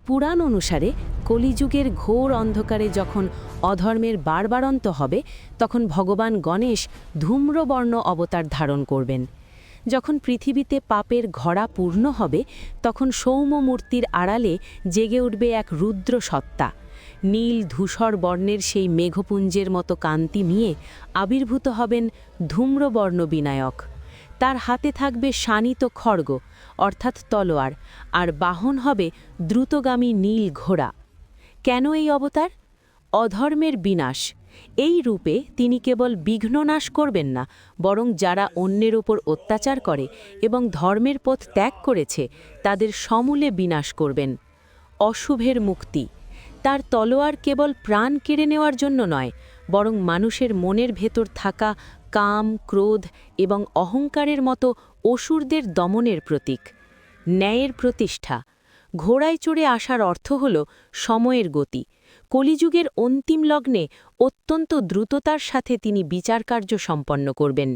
পুরাণ অনুসারে কলিযুগের ঘোর অন্ধকারে যখন অধর্মের বাড়বাড়ন্ত হবে তখন ভগবান গণেশ ধূম্রবর্ণ অবতার ধারণ করবেন। যখন পৃথিবীতে পাপের ঘড়া পূর্ণ হবে তখন সৌম্য মূর্তির আড়ালে জেগে উঠবে এক রুদ্র সত্তা। নীল ধূসর বর্ণের সেই মেঘপুঞ্জের মতো কান্তি নিয়ে আবির্ভূত হবেন ধূম্রবর্ণ বিনায়ক। তার হাতে থাকবে শানিত খড়গ অর্থাৎ তলোয়ার, আর বাহন হবে দ্রুতগামী নীল ঘোড়া। কেন এই অবতার? অধর্মের বিনাশ। এই রূপে তিনি কেবল বিঘ্ননাশ করবেন না, বরং যারা অন্যের ওপর অত্যাচার করে এবং ধর্মের পথ ত্যাগ করেছে তাদের সমূলে বিনাশ করবেন। অশুভের মুক্তি। তার তলোয়ার কেবল প্রাণ কেড়ে নেওয়ার জন্য নয়, বরং মানুষের মনের ভেতর থাকা কাম, ক্রোধ এবং অহংকারের মতো অসুরদের দমনের প্রতীক। ন্যায়ের প্রতিষ্ঠা। ঘোড়ায় চড়ে আসার অর্থ হল সময়ের গতি। কলিযুগের অন্তিম লগ্নে অত্যন্ত দ্রুততার সাথে তিনি বিচারকার্য সম্পন্ন করবেন।